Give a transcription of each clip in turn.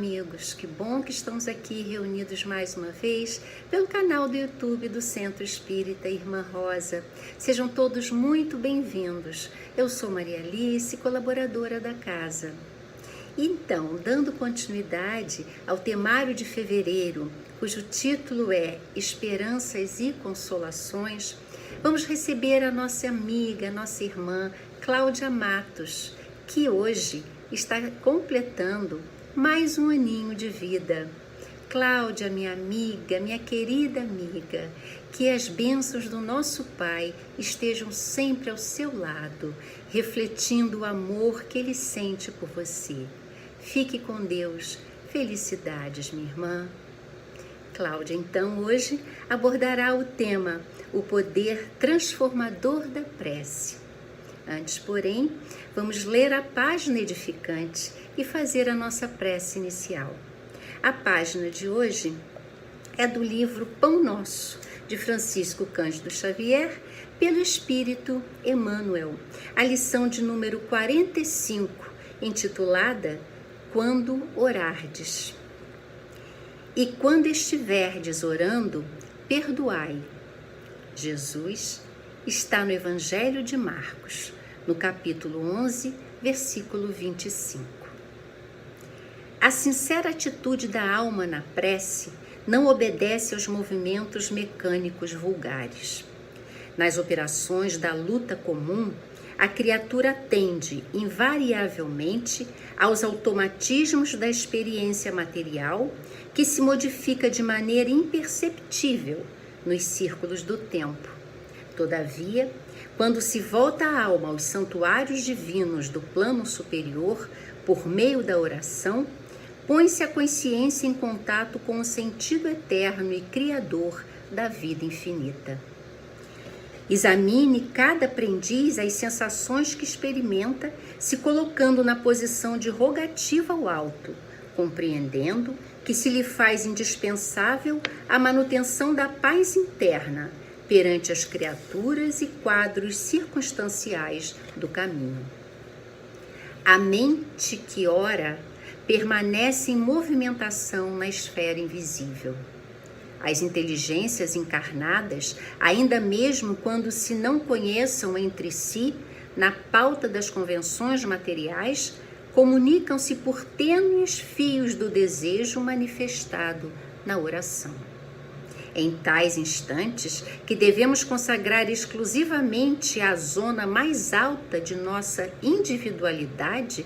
amigos, que bom que estamos aqui reunidos mais uma vez pelo canal do YouTube do Centro Espírita Irmã Rosa. Sejam todos muito bem-vindos. Eu sou Maria Alice, colaboradora da casa. Então, dando continuidade ao temário de fevereiro, cujo título é Esperanças e Consolações, vamos receber a nossa amiga, nossa irmã Cláudia Matos, que hoje está completando mais um aninho de vida. Cláudia, minha amiga, minha querida amiga, que as bênçãos do nosso Pai estejam sempre ao seu lado, refletindo o amor que Ele sente por você. Fique com Deus. Felicidades, minha irmã. Cláudia, então, hoje abordará o tema, o poder transformador da prece. Antes, porém, vamos ler a página edificante e fazer a nossa prece inicial. A página de hoje é do livro Pão Nosso, de Francisco Cândido Xavier, pelo Espírito Emmanuel, a lição de número 45, intitulada Quando Orardes. E quando estiverdes orando, perdoai. Jesus está no Evangelho de Marcos, no capítulo 11, versículo 25. A sincera atitude da alma na prece não obedece aos movimentos mecânicos vulgares. Nas operações da luta comum, a criatura tende invariavelmente aos automatismos da experiência material, que se modifica de maneira imperceptível nos círculos do tempo. Todavia, quando se volta a alma aos santuários divinos do plano superior, por meio da oração, põe-se a consciência em contato com o sentido eterno e criador da vida infinita. Examine cada aprendiz as sensações que experimenta, se colocando na posição de rogativa ao alto, compreendendo que se lhe faz indispensável a manutenção da paz interna perante as criaturas e quadros circunstanciais do caminho. A mente que ora permanece em movimentação na esfera invisível. As inteligências encarnadas, ainda mesmo quando se não conheçam entre si, na pauta das convenções materiais, comunicam-se por tênues fios do desejo manifestado na oração. Em tais instantes, que devemos consagrar exclusivamente à zona mais alta de nossa individualidade,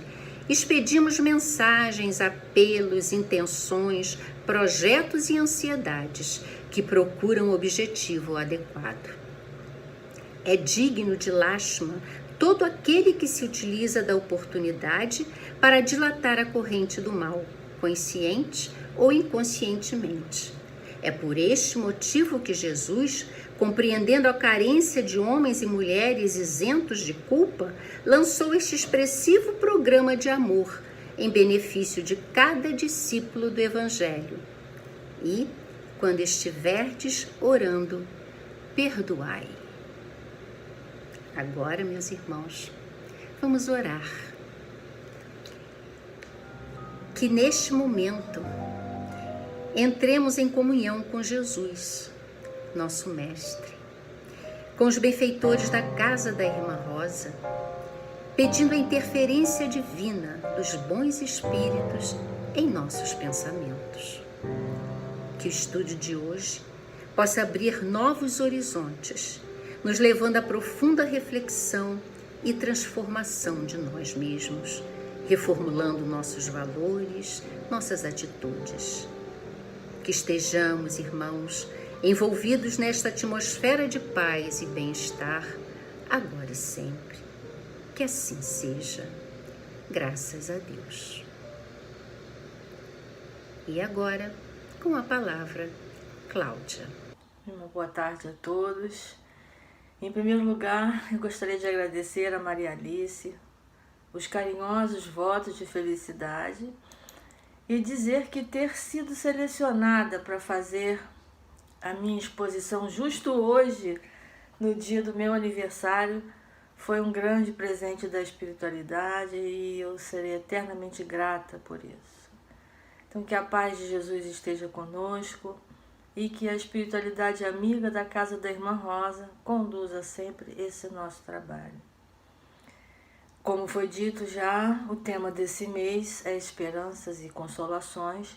expedimos mensagens, apelos, intenções, projetos e ansiedades que procuram o objetivo adequado. É digno de lástima todo aquele que se utiliza da oportunidade para dilatar a corrente do mal, consciente ou inconscientemente. É por este motivo que Jesus, compreendendo a carência de homens e mulheres isentos de culpa, lançou este expressivo programa de amor em benefício de cada discípulo do Evangelho. E, quando estiverdes orando, perdoai. Agora, meus irmãos, vamos orar. Que neste momento entremos em comunhão com Jesus, nosso Mestre, com os benfeitores da Casa da Irmã Rosa, pedindo a interferência divina dos bons espíritos em nossos pensamentos. Que o estudo de hoje possa abrir novos horizontes, nos levando à profunda reflexão e transformação de nós mesmos, reformulando nossos valores, nossas atitudes. Que estejamos, irmãos, envolvidos nesta atmosfera de paz e bem-estar, agora e sempre. Que assim seja, graças a Deus. E agora, com a palavra, Cláudia. Uma boa tarde a todos. Em primeiro lugar, eu gostaria de agradecer a Maria Alice os carinhosos votos de felicidade e dizer que ter sido selecionada para fazer a minha exposição justo hoje, no dia do meu aniversário, foi um grande presente da espiritualidade e eu serei eternamente grata por isso. Então, que a paz de Jesus esteja conosco e que a espiritualidade amiga da Casa da Irmã Rosa conduza sempre esse nosso trabalho. Como foi dito já, o tema desse mês é esperanças e consolações,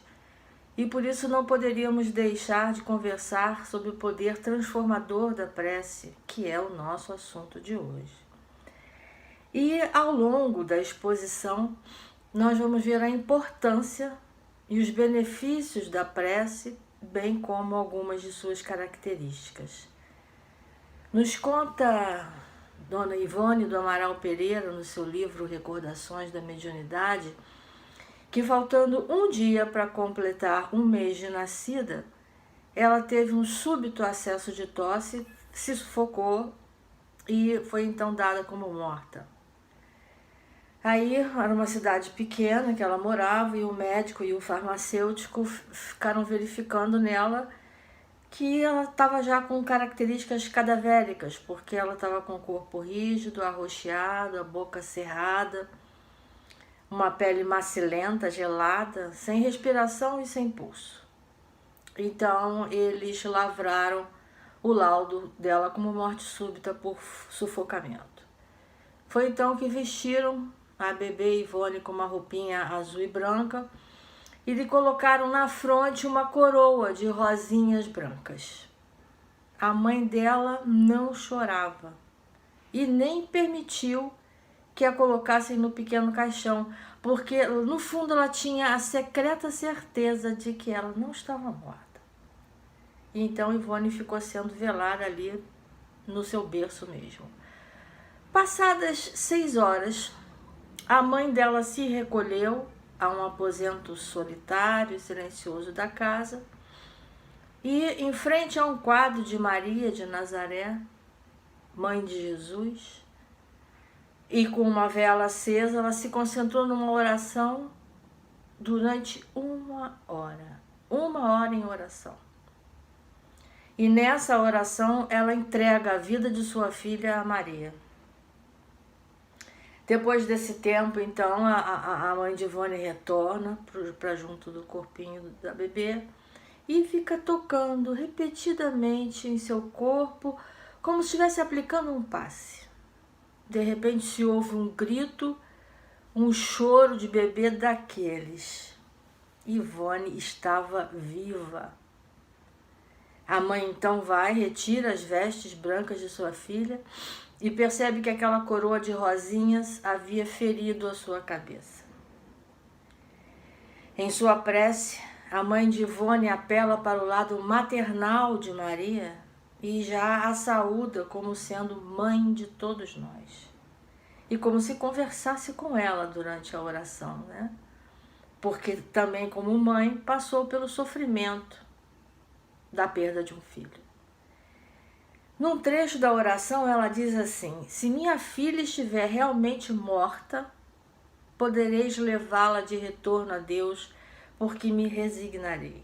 e por isso não poderíamos deixar de conversar sobre o poder transformador da prece, que é o nosso assunto de hoje. E ao longo da exposição, nós vamos ver a importância e os benefícios da prece, bem como algumas de suas características. Nos conta Dona Ivone do Amaral Pereira, no seu livro Recordações da Mediunidade, que faltando um dia para completar um mês de nascida, ela teve um súbito acesso de tosse, se sufocou e foi então dada como morta. Aí era uma cidade pequena que ela morava e o médico e o farmacêutico ficaram verificando nela que ela estava já com características cadavéricas, porque ela estava com o corpo rígido, arroxeado, a boca cerrada, uma pele macilenta, gelada, sem respiração e sem pulso. Então eles lavraram o laudo dela como morte súbita por sufocamento. Foi então que vestiram a bebê Ivone com uma roupinha azul e branca e lhe colocaram na fronte uma coroa de rosinhas brancas. A mãe dela não chorava e nem permitiu que a colocassem no pequeno caixão, porque no fundo ela tinha a secreta certeza de que ela não estava morta. E então Ivone ficou sendo velada ali no seu berço mesmo. Passadas 6 horas, a mãe dela se recolheu a um aposento solitário e silencioso da casa e, em frente a um quadro de Maria de Nazaré, mãe de Jesus, e com uma vela acesa, ela se concentrou numa oração durante 1 hora. 1 hora em oração. E nessa oração ela entrega a vida de sua filha a Maria. Depois desse tempo, então, a mãe de Ivone retorna para junto do corpinho da bebê e fica tocando repetidamente em seu corpo, como se estivesse aplicando um passe. De repente se ouve um grito, um choro de bebê daqueles. Ivone estava viva. A mãe então vai, retira as vestes brancas de sua filha e percebe que aquela coroa de rosinhas havia ferido a sua cabeça. Em sua prece, a mãe de Ivone apela para o lado maternal de Maria e já a saúda como sendo mãe de todos nós. E como se conversasse com ela durante a oração, né? Porque também como mãe passou pelo sofrimento da perda de um filho. Num trecho da oração, ela diz assim: se minha filha estiver realmente morta, podereis levá-la de retorno a Deus, porque me resignarei.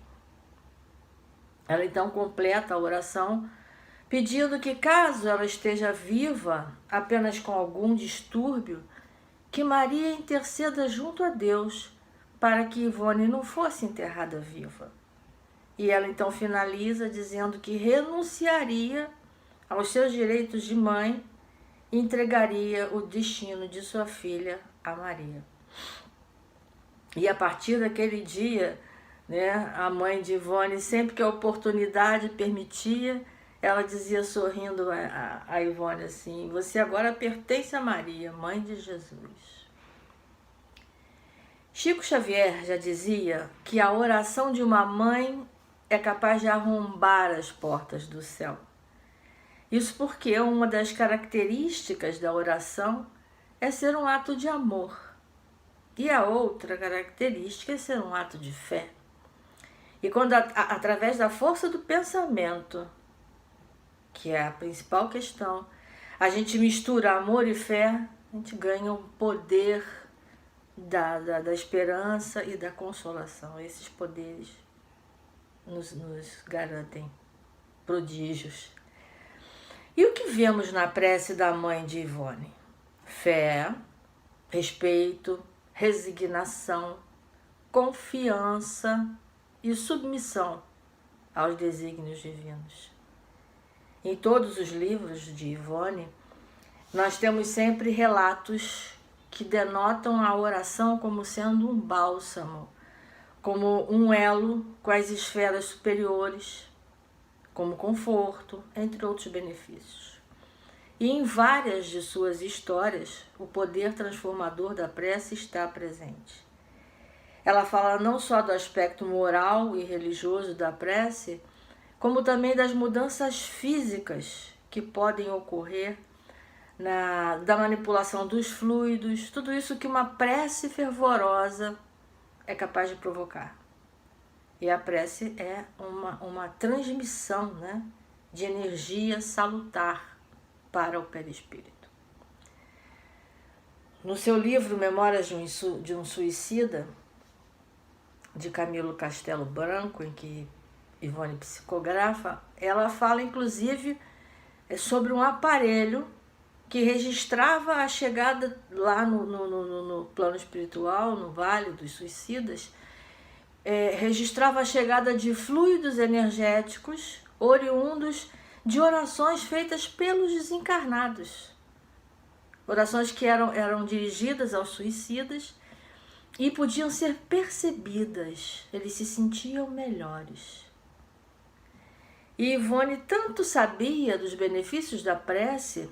Ela então completa a oração, pedindo que, caso ela esteja viva, apenas com algum distúrbio, que Maria interceda junto a Deus, para que Ivone não fosse enterrada viva. E ela então finaliza dizendo que renunciaria aos seus direitos de mãe e entregaria o destino de sua filha a Maria. E a partir daquele dia, né, a mãe de Ivone, sempre que a oportunidade permitia, ela dizia sorrindo a Ivone assim: você agora pertence a Maria, mãe de Jesus. Chico Xavier já dizia que a oração de uma mãe é capaz de arrombar as portas do céu. Isso porque uma das características da oração é ser um ato de amor. E a outra característica é ser um ato de fé. E quando, através da força do pensamento, que é a principal questão, a gente mistura amor e fé, a gente ganha um poder da esperança e da consolação. Esses poderes nos garantem prodígios. E o que vemos na prece da mãe de Ivone? Fé, respeito, resignação, confiança e submissão aos desígnios divinos. Em todos os livros de Ivone, nós temos sempre relatos que denotam a oração como sendo um bálsamo, como um elo com as esferas superiores, como conforto, entre outros benefícios. E em várias de suas histórias, o poder transformador da prece está presente. Ela fala não só do aspecto moral e religioso da prece, como também das mudanças físicas que podem ocorrer da manipulação dos fluidos, tudo isso que uma prece fervorosa é capaz de provocar. E a prece é uma transmissão, né, de energia salutar para o perispírito. No seu livro Memórias de um Suicida, de Camilo Castelo Branco, em que Ivone psicografa, ela fala inclusive sobre um aparelho que registrava a chegada lá no plano espiritual, no Vale dos Suicidas, registrava a chegada de fluidos energéticos oriundos de orações feitas pelos desencarnados. Orações que eram dirigidas aos suicidas e podiam ser percebidas, eles se sentiam melhores. E Ivone tanto sabia dos benefícios da prece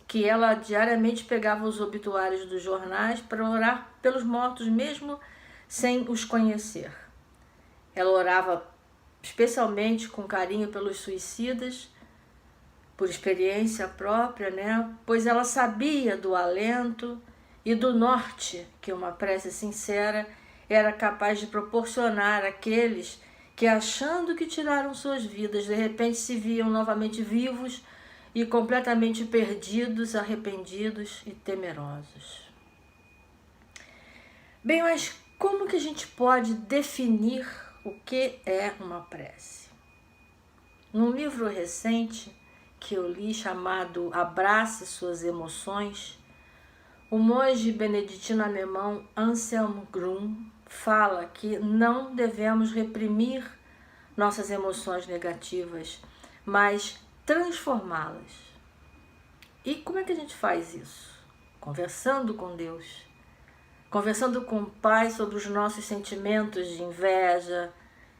que ela diariamente pegava os obituários dos jornais para orar pelos mortos, mesmo sem os conhecer. Ela orava especialmente com carinho pelos suicidas, por experiência própria, né? Pois ela sabia do alento e do norte que uma prece sincera era capaz de proporcionar àqueles que, achando que tiraram suas vidas, de repente se viam novamente vivos e completamente perdidos, arrependidos e temerosos. Bem, mas como que a gente pode definir o que é uma prece? Num livro recente que eu li chamado Abrace Suas Emoções, o monge beneditino alemão Anselm Grün fala que não devemos reprimir nossas emoções negativas, mas transformá-las. E como é que a gente faz isso? Conversando com Deus, conversando com o Pai sobre os nossos sentimentos de inveja,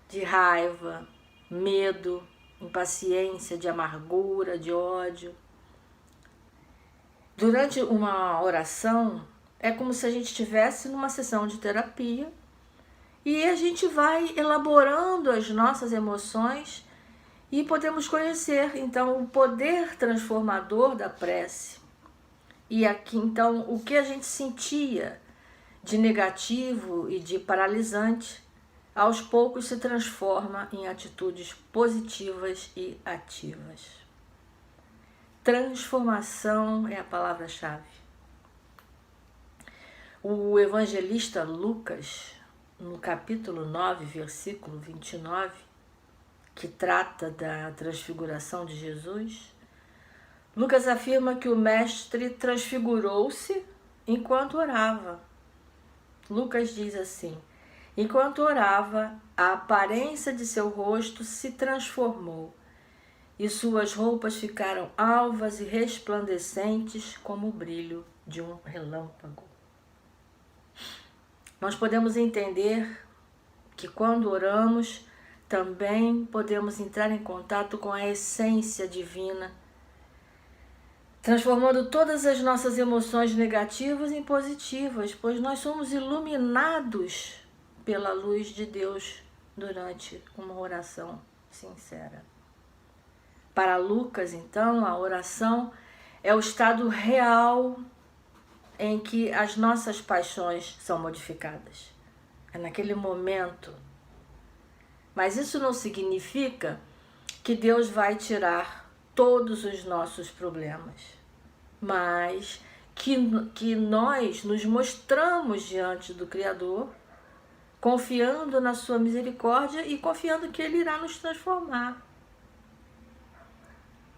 de raiva, medo, impaciência, de amargura, de ódio. Durante uma oração, é como se a gente estivesse numa sessão de terapia e a gente vai elaborando as nossas emoções e podemos conhecer, então, o poder transformador da prece. E aqui, então, o que a gente sentia de negativo e de paralisante, aos poucos se transforma em atitudes positivas e ativas. Transformação é a palavra-chave. O evangelista Lucas, no capítulo 9, versículo 29, que trata da transfiguração de Jesus, Lucas afirma que o mestre transfigurou-se enquanto orava. Lucas diz assim: enquanto orava, a aparência de seu rosto se transformou e suas roupas ficaram alvas e resplandecentes como o brilho de um relâmpago. Nós podemos entender que quando oramos, também podemos entrar em contato com a essência divina, transformando todas as nossas emoções negativas em positivas, pois nós somos iluminados pela luz de Deus durante uma oração sincera. Para Lucas, então, a oração é o estado real em que as nossas paixões são modificadas. É naquele momento. Mas isso não significa que Deus vai tirar todos os nossos problemas, mas que nós nos mostramos diante do Criador, confiando na sua misericórdia e confiando que Ele irá nos transformar.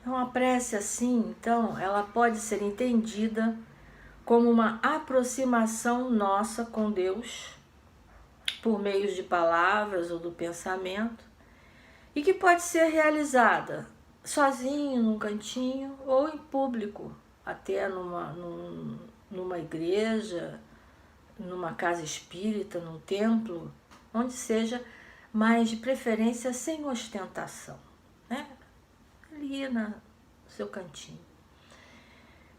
Uma prece assim, então, ela pode ser entendida como uma aproximação nossa com Deus por meio de palavras ou do pensamento, e que pode ser realizada sozinho, num cantinho, ou em público, até numa igreja, numa casa espírita, num templo, onde seja, mas de preferência sem ostentação, né? Ali no seu cantinho.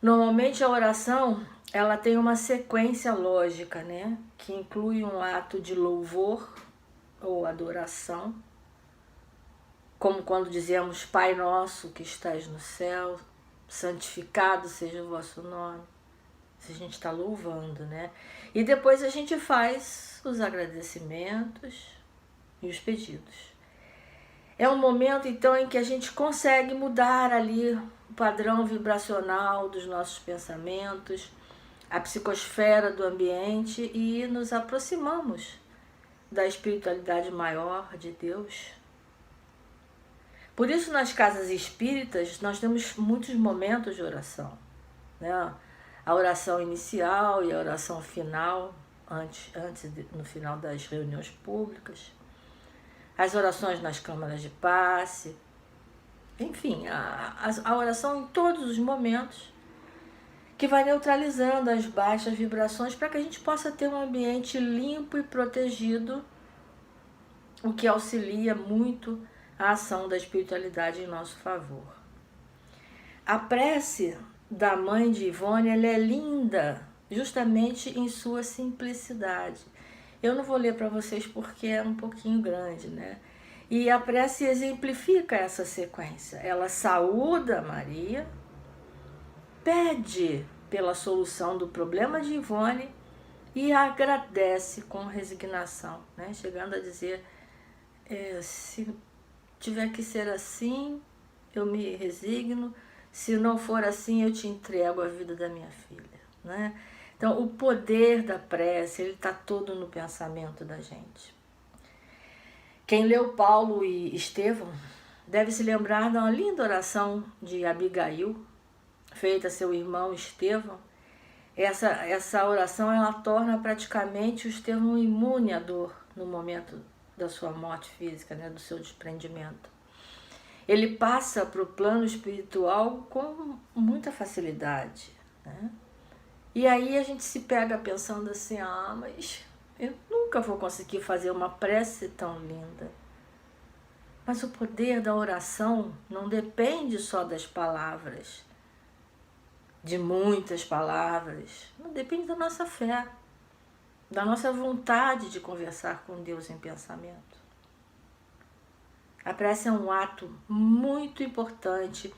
Normalmente a oração, ela tem uma sequência lógica, né? Que inclui um ato de louvor ou adoração, como quando dizemos Pai Nosso que estás no céu, santificado seja o vosso nome. A gente está louvando, né? E depois a gente faz os agradecimentos e os pedidos. É um momento, então, em que a gente consegue mudar ali o padrão vibracional dos nossos pensamentos, a psicosfera do ambiente e nos aproximamos da espiritualidade maior de Deus. Por isso, nas casas espíritas, nós temos muitos momentos de oração, né? A oração inicial e a oração final, no final das reuniões públicas, as orações nas câmaras de passe, enfim, a oração em todos os momentos, que vai neutralizando as baixas vibrações para que a gente possa ter um ambiente limpo e protegido, o que auxilia muito a ação da espiritualidade em nosso favor. A prece da mãe de Ivone, ela é linda, justamente em sua simplicidade. Eu não vou ler para vocês porque é um pouquinho grande, né? E a prece exemplifica essa sequência. Ela saúda Maria, pede pela solução do problema de Ivone e agradece com resignação, né? Chegando a dizer, se tiver que ser assim, eu me resigno. Se não for assim, eu te entrego a vida da minha filha, né? Então, o poder da prece, ele está todo no pensamento da gente. Quem leu Paulo e Estevão deve se lembrar de uma linda oração de Abigail, feita a seu irmão Estevão. Essa oração, ela torna praticamente o Estevão imune à dor no momento da sua morte física, né, do seu desprendimento. Ele passa para o plano espiritual com muita facilidade, né? E aí a gente se pega pensando assim, mas eu nunca vou conseguir fazer uma prece tão linda. Mas o poder da oração não depende só das palavras, de muitas palavras, não depende da nossa fé, da nossa vontade de conversar com Deus em pensamento. A prece é um ato muito importante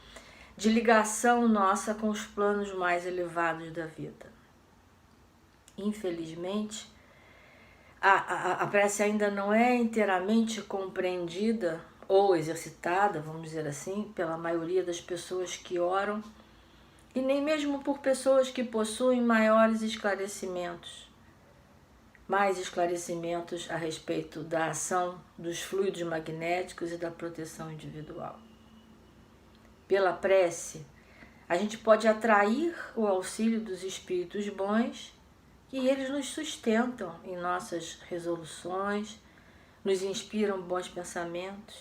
de ligação nossa com os planos mais elevados da vida. Infelizmente, a prece ainda não é inteiramente compreendida ou exercitada, vamos dizer assim, pela maioria das pessoas que oram, e nem mesmo por pessoas que possuem mais esclarecimentos a respeito da ação dos fluidos magnéticos e da proteção individual. Pela prece, a gente pode atrair o auxílio dos espíritos bons e eles nos sustentam em nossas resoluções, nos inspiram bons pensamentos.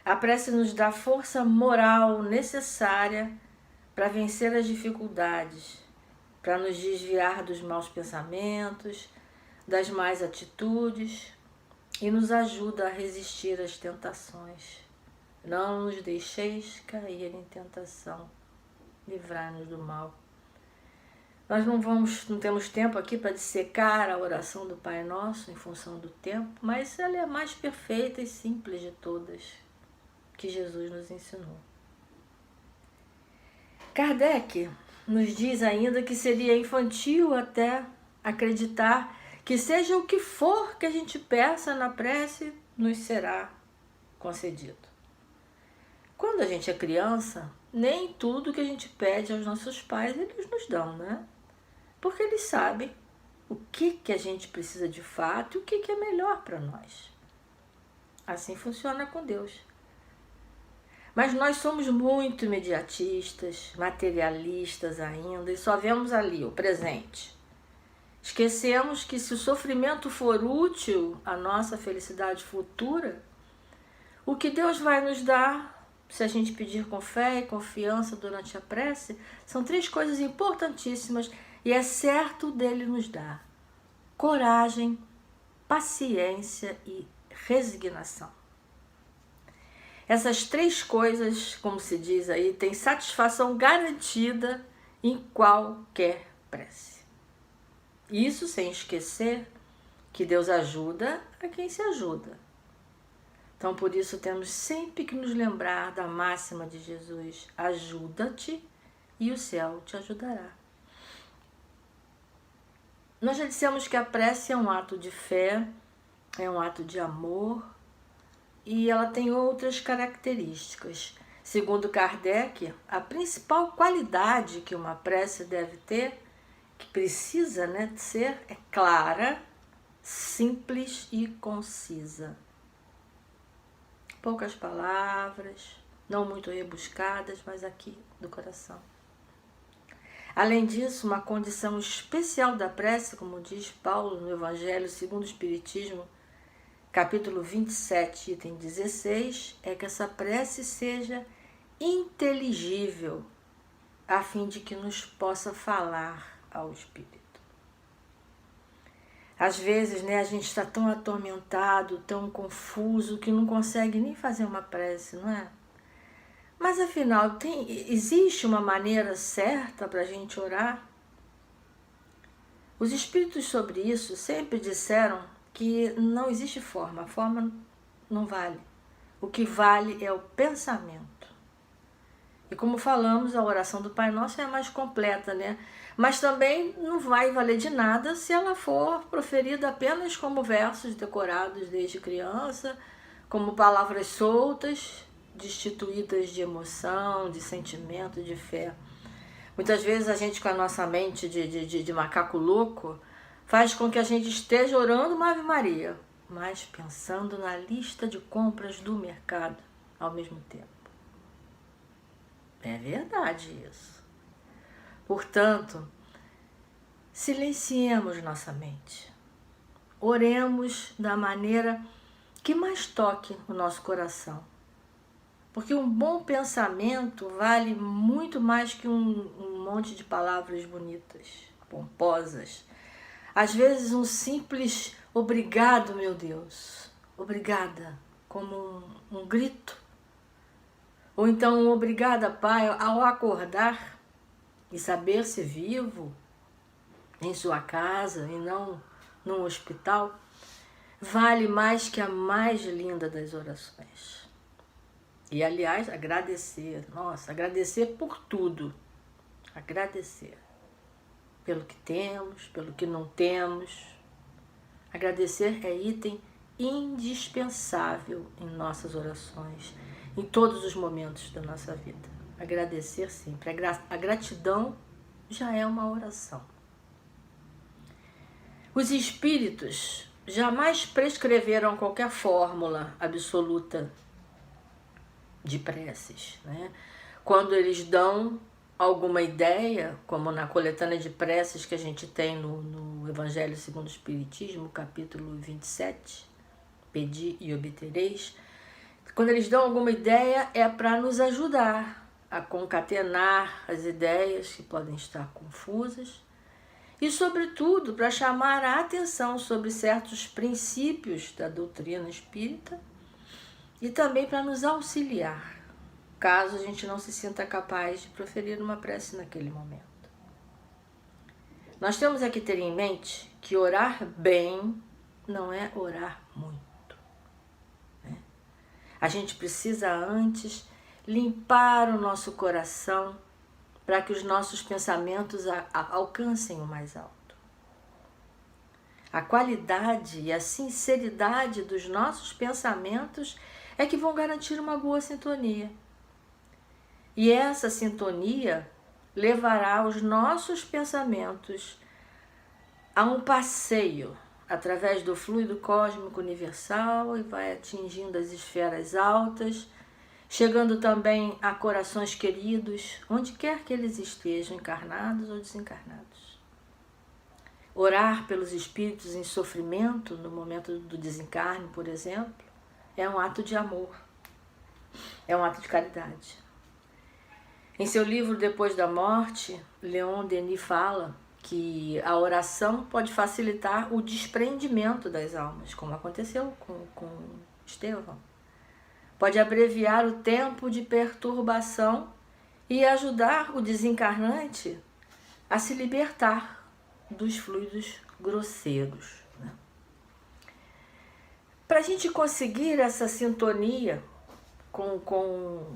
A prece nos dá força moral necessária para vencer as dificuldades, para nos desviar dos maus pensamentos, das más atitudes e nos ajuda a resistir às tentações. Não nos deixeis cair em tentação, livrai-nos do mal. Nós não temos tempo aqui para dissecar a oração do Pai Nosso em função do tempo, mas ela é a mais perfeita e simples de todas que Jesus nos ensinou. Kardec nos diz ainda que seria infantil até acreditar que seja o que for que a gente peça na prece, nos será concedido. Quando a gente é criança, nem tudo que a gente pede aos nossos pais eles nos dão, né? Porque eles sabem o que a gente precisa de fato e o que é melhor para nós. Assim funciona com Deus. Mas nós somos muito imediatistas, materialistas ainda, e só vemos ali o presente. Esquecemos que se o sofrimento for útil à nossa felicidade futura, o que Deus vai nos dar, se a gente pedir com fé e confiança durante a prece, são 3 coisas importantíssimas e é certo dele nos dar: coragem, paciência e resignação. Essas 3 coisas, como se diz aí, têm satisfação garantida em qualquer prece. Isso sem esquecer que Deus ajuda a quem se ajuda. Então, por isso, temos sempre que nos lembrar da máxima de Jesus: ajuda-te e o céu te ajudará. Nós já dissemos que a prece é um ato de fé, é um ato de amor e ela tem outras características. Segundo Kardec, a principal qualidade que uma prece deve ter, que precisa, ser, é clara, simples e concisa. Poucas palavras, não muito rebuscadas, mas aqui do coração. Além disso, uma condição especial da prece, como diz Paulo no Evangelho segundo o Espiritismo, capítulo 27, item 16, é que essa prece seja inteligível, a fim de que nos possa falar ao Espírito. Às vezes, a gente está tão atormentado, tão confuso, que não consegue nem fazer uma prece, não é? Mas afinal, existe uma maneira certa para a gente orar? Os espíritos sobre isso sempre disseram que não existe forma, a forma não vale. O que vale é o pensamento. E como falamos, a oração do Pai Nosso é a mais completa, Mas também não vai valer de nada se ela for proferida apenas como versos decorados desde criança, como palavras soltas, destituídas de emoção, de sentimento, de fé. Muitas vezes a gente, com a nossa mente de macaco louco, faz com que a gente esteja orando uma Ave Maria, mas pensando na lista de compras do mercado ao mesmo tempo. É verdade isso. Portanto, silenciemos nossa mente. Oremos da maneira que mais toque o nosso coração. Porque um bom pensamento vale muito mais que um monte de palavras bonitas, pomposas. Às vezes um simples obrigado, meu Deus, obrigada, como um grito. Ou então um obrigada, Pai, ao acordar e saber-se vivo em sua casa e não num hospital, vale mais que a mais linda das orações. E, aliás, agradecer, agradecer por tudo. Agradecer pelo que temos, pelo que não temos. Agradecer é item indispensável em nossas orações, em todos os momentos da nossa vida. Agradecer sempre. A gratidão já é uma oração. Os espíritos jamais prescreveram qualquer fórmula absoluta de preces, Quando eles dão alguma ideia, como na coletânea de preces que a gente tem no Evangelho segundo o Espiritismo, capítulo 27, Pedi e obtereis, quando eles dão alguma ideia é para nos ajudar a concatenar as ideias que podem estar confusas e, sobretudo, para chamar a atenção sobre certos princípios da doutrina espírita e também para nos auxiliar, caso a gente não se sinta capaz de proferir uma prece naquele momento. Nós temos aqui que ter em mente que orar bem não é orar muito. A gente precisa antes limpar o nosso coração para que os nossos pensamentos alcancem o mais alto. A qualidade e a sinceridade dos nossos pensamentos é que vão garantir uma boa sintonia. E essa sintonia levará os nossos pensamentos a um passeio através do fluido cósmico universal e vai atingindo as esferas altas, chegando também a corações queridos, onde quer que eles estejam, encarnados ou desencarnados. Orar pelos espíritos em sofrimento no momento do desencarne, por exemplo, é um ato de amor, é um ato de caridade. Em seu livro Depois da Morte, Leon Denis fala que a oração pode facilitar o desprendimento das almas, como aconteceu com Estevão. Pode abreviar o tempo de perturbação e ajudar o desencarnante a se libertar dos fluidos grosseiros. Né? Para a gente conseguir essa sintonia com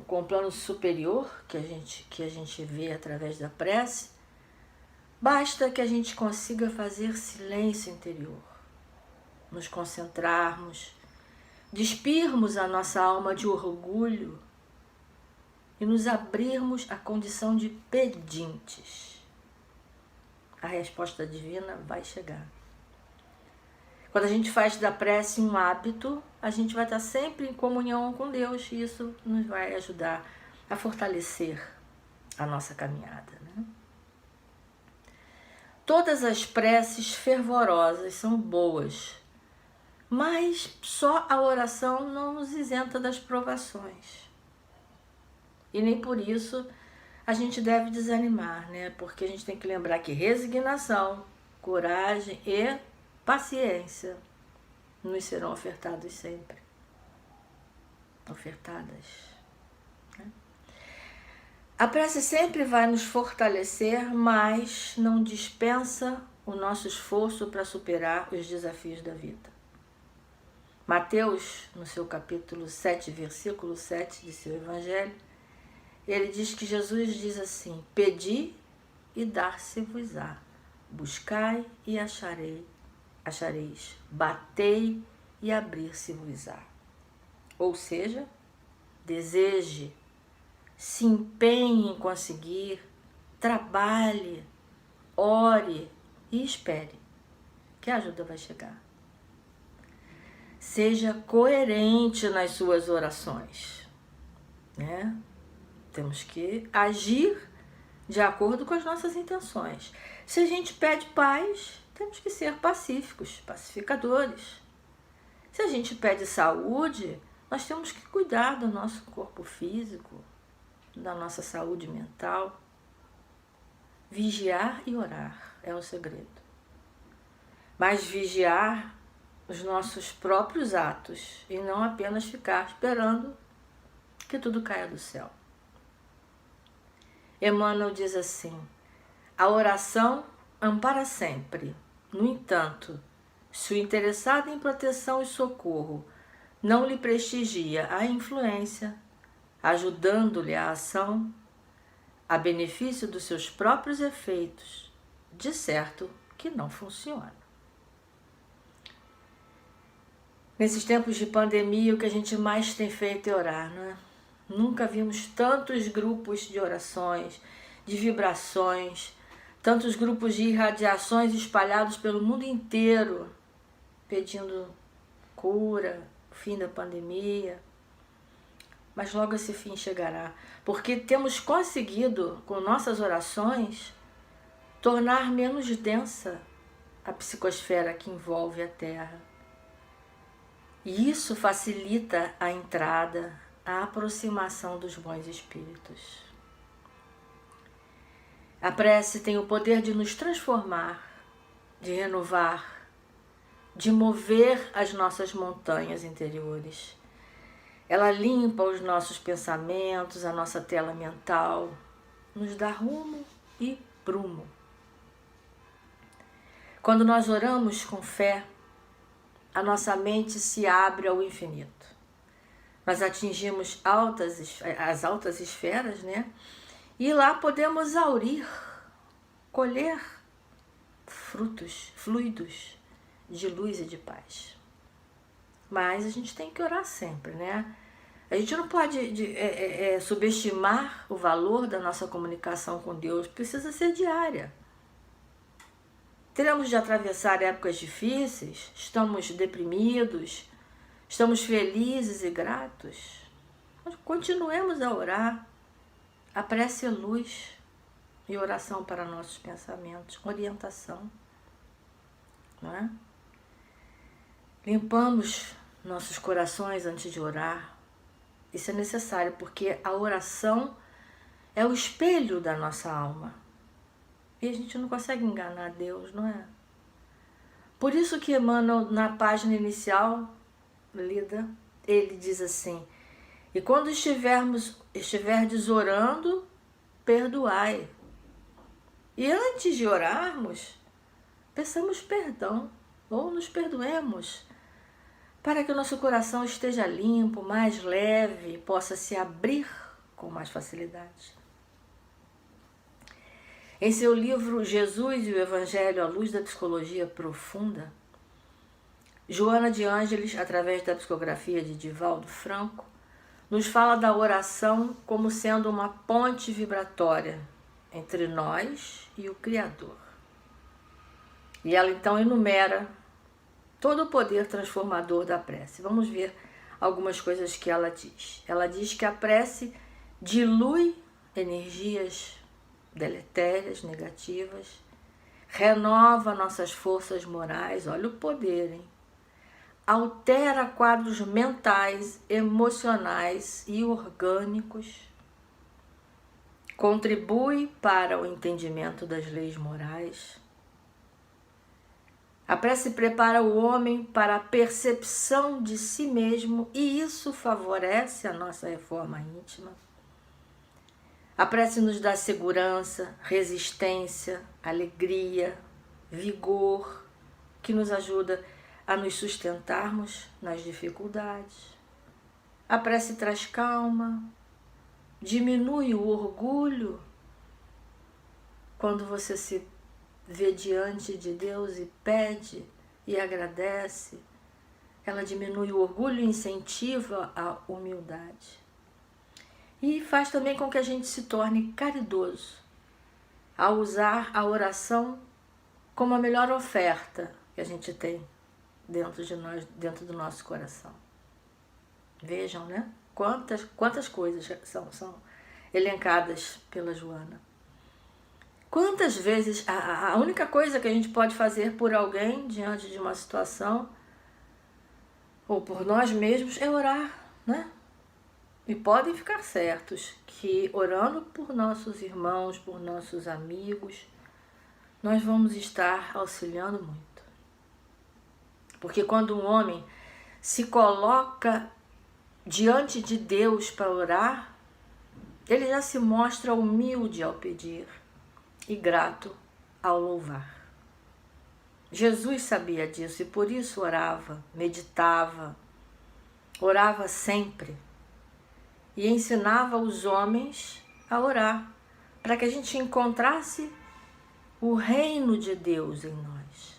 o plano superior que a gente vê através da prece, basta que a gente consiga fazer silêncio interior, nos concentrarmos, despirmos a nossa alma de orgulho e nos abrirmos à condição de pedintes. A resposta divina vai chegar. Quando a gente faz da prece um hábito, a gente vai estar sempre em comunhão com Deus e isso nos vai ajudar a fortalecer a nossa caminhada. Né? Todas as preces fervorosas são boas, mas só a oração não nos isenta das provações. E nem por isso a gente deve desanimar, né? Porque a gente tem que lembrar que resignação, coragem e paciência nos serão ofertados sempre. Ofertadas. Né? A prece sempre vai nos fortalecer, mas não dispensa o nosso esforço para superar os desafios da vida. Mateus, no seu capítulo 7, versículo 7 de seu evangelho, ele diz que Jesus diz assim: pedi e dar-se-vos-á, buscai e achareis, batei e abrir-se-vos-á. Ou seja, deseje, se empenhe em conseguir, trabalhe, ore e espere, que a ajuda vai chegar. Seja coerente nas suas orações, né? Temos que agir de acordo com as nossas intenções. Se a gente pede paz, temos que ser pacíficos, pacificadores. Se a gente pede saúde, nós temos que cuidar do nosso corpo físico, da nossa saúde mental. Vigiar e orar é o segredo. Mas vigiar os nossos próprios atos e não apenas ficar esperando que tudo caia do céu. Emmanuel diz assim: a oração ampara sempre. No entanto, se o interessado em proteção e socorro não lhe prestigia a influência, ajudando-lhe a ação, a benefício dos seus próprios efeitos, de certo que não funciona. Nesses tempos de pandemia, o que a gente mais tem feito é orar, não é? Nunca vimos tantos grupos de orações, de vibrações, tantos grupos de irradiações espalhados pelo mundo inteiro, pedindo cura, fim da pandemia. Mas logo esse fim chegará, porque temos conseguido, com nossas orações, tornar menos densa a psicosfera que envolve a Terra. E isso facilita a entrada, a aproximação dos bons espíritos. A prece tem o poder de nos transformar, de renovar, de mover as nossas montanhas interiores. Ela limpa os nossos pensamentos, a nossa tela mental, nos dá rumo e prumo. Quando nós oramos com fé, a nossa mente se abre ao infinito. Nós atingimos as altas esferas, né? E lá podemos aurir, colher fluidos de luz e de paz. Mas a gente tem que orar sempre, né? A gente não pode subestimar o valor da nossa comunicação com Deus, precisa ser diária. Teremos de atravessar épocas difíceis, estamos deprimidos, estamos felizes e gratos. Mas continuemos a orar. A prece é luz e oração para nossos pensamentos, orientação. não é? Limpamos nossos corações antes de orar. Isso é necessário, porque a oração é o espelho da nossa alma. E a gente não consegue enganar Deus, não é? Por isso que Emmanuel, na página inicial lida, ele diz assim: e quando estiverdes orando, perdoai. E antes de orarmos, peçamos perdão, ou nos perdoemos, para que o nosso coração esteja limpo, mais leve, possa se abrir com mais facilidade. Em seu livro Jesus e o Evangelho à Luz da Psicologia Profunda, Joana de Ângeles, através da psicografia de Divaldo Franco, nos fala da oração como sendo uma ponte vibratória entre nós e o Criador. E ela então enumera todo o poder transformador da prece. Vamos ver algumas coisas que ela diz. Ela diz que a prece dilui energias deletérias, negativas, renova nossas forças morais, olha o poder, hein? Altera quadros mentais, emocionais e orgânicos, contribui para o entendimento das leis morais. A prece prepara o homem para a percepção de si mesmo e isso favorece a nossa reforma íntima. A prece nos dá segurança, resistência, alegria, vigor, que nos ajuda a nos sustentarmos nas dificuldades. A prece traz calma, diminui o orgulho. Quando você se vê diante de Deus e pede e agradece, ela diminui o orgulho e incentiva a humildade. E faz também com que a gente se torne caridoso ao usar a oração como a melhor oferta que a gente tem dentro de nós, dentro do nosso coração. Vejam, né? Quantas coisas são elencadas pela Joana. Quantas vezes a única coisa que a gente pode fazer por alguém diante de uma situação ou por nós mesmos é orar, né? E podem ficar certos que orando por nossos irmãos, por nossos amigos, nós vamos estar auxiliando muito. Porque quando um homem se coloca diante de Deus para orar, ele já se mostra humilde ao pedir e grato ao louvar. Jesus sabia disso e por isso orava, meditava, orava sempre. E ensinava os homens a orar, para que a gente encontrasse o reino de Deus em nós.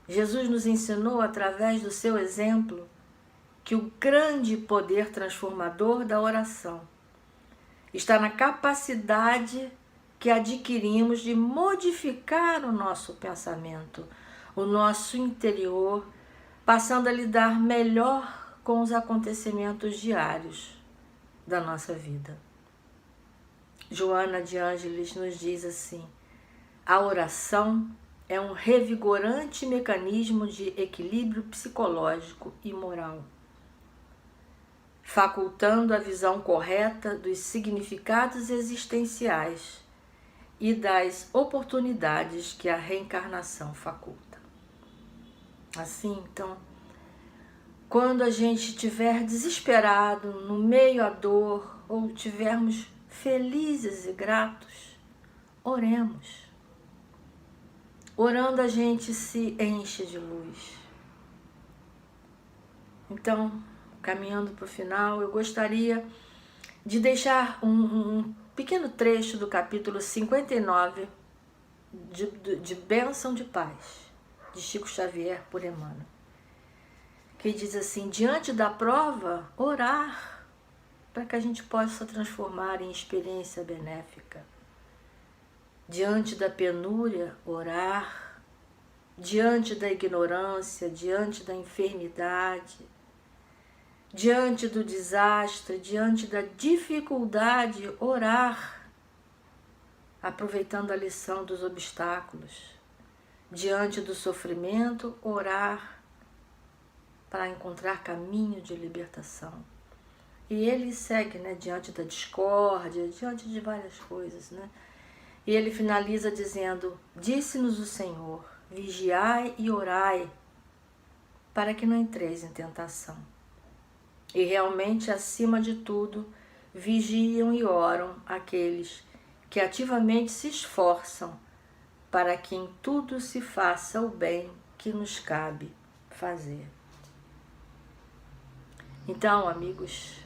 Jesus nos ensinou, através do seu exemplo, que o grande poder transformador da oração está na capacidade que adquirimos de modificar o nosso pensamento, o nosso interior, passando a lidar melhor com os acontecimentos diários da nossa vida. Joana de Ângeles nos diz assim: a oração é um revigorante mecanismo de equilíbrio psicológico e moral, facultando a visão correta dos significados existenciais e das oportunidades que a reencarnação faculta. Assim, então, quando a gente estiver desesperado, no meio à dor, ou estivermos felizes e gratos, oremos. Orando a gente se enche de luz. Então, caminhando para o final, eu gostaria de deixar um pequeno trecho do capítulo 59 de Bênção de Paz, de Chico Xavier por Emmanuel, que diz assim: diante da prova, orar, para que a gente possa transformar em experiência benéfica. Diante da penúria, orar. Diante da ignorância, diante da enfermidade, diante do desastre, diante da dificuldade, orar, aproveitando a lição dos obstáculos. diante do sofrimento, orar para encontrar caminho de libertação. E ele segue, né, diante da discórdia, diante de várias coisas, né? E ele finaliza dizendo: disse-nos o Senhor, vigiai e orai, para que não entreis em tentação. E realmente, acima de tudo, vigiam e oram aqueles que ativamente se esforçam para que em tudo se faça o bem que nos cabe fazer. Então, amigos,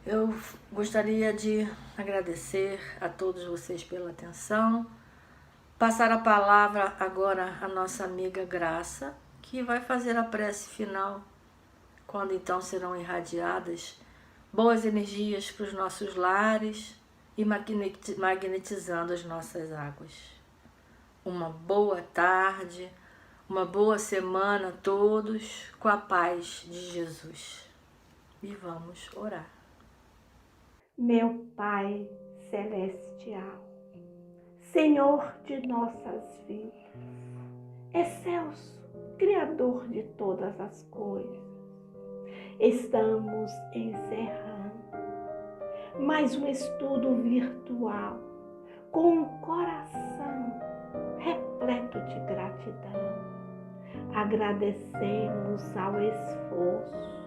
eu gostaria de agradecer a todos vocês pela atenção, passar a palavra agora à nossa amiga Graça, que vai fazer a prece final, quando então serão irradiadas boas energias para os nossos lares e magnetizando as nossas águas. Uma boa tarde, uma boa semana a todos, com a paz de Jesus. E vamos orar. Meu Pai Celestial, Senhor de nossas vidas, excelso, Criador de todas as coisas, estamos encerrando mais um estudo virtual com um coração repleto de gratidão. Agradecemos ao esforço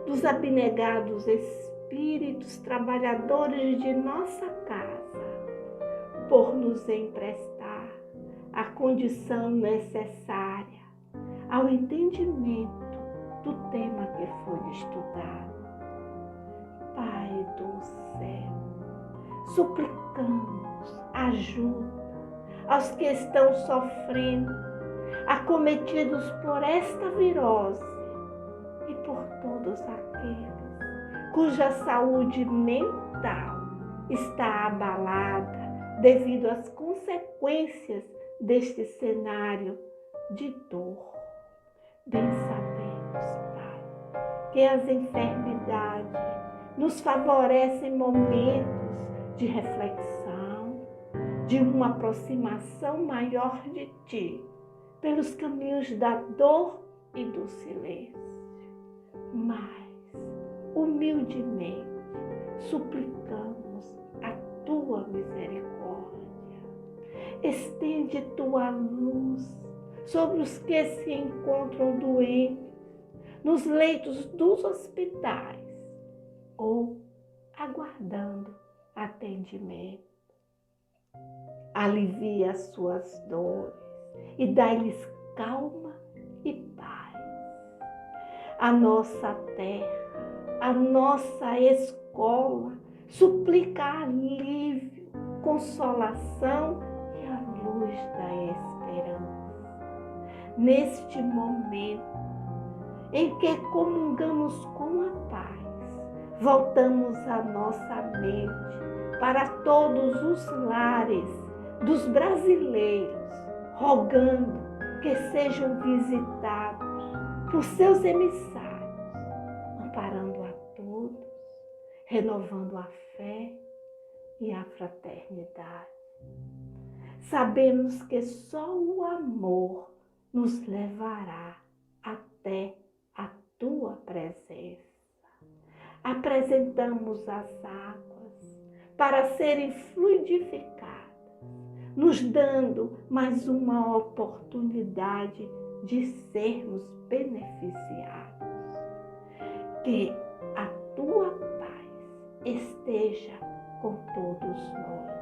dos abnegados espíritos trabalhadores de nossa casa por nos emprestar a condição necessária ao entendimento do tema que foi estudado. Pai do céu, suplicamos ajuda aos que estão sofrendo, acometidos por esta virose, e por todos aqueles cuja saúde mental está abalada devido às consequências deste cenário de dor. Bem sabemos, Pai, que as enfermidades nos favorecem momentos de reflexão, de uma aproximação maior de Ti, pelos caminhos da dor e do silêncio. Mas, humildemente, suplicamos a Tua misericórdia. Estende Tua luz sobre os que se encontram doentes nos leitos dos hospitais ou aguardando atendimento. Alivia as suas dores e dá-lhes calma e paz. A nossa terra, a nossa escola, suplica alívio, consolação e a luz da esperança. Neste momento em que comungamos com a paz, voltamos a nossa mente para todos os lares dos brasileiros, rogando que sejam visitados por seus emissários, amparando a todos, renovando a fé e a fraternidade. Sabemos que só o amor nos levará até a Tua presença. Apresentamos as águas para serem fluidificadas, nos dando mais uma oportunidade de sermos beneficiados. Que a Tua paz esteja com todos nós.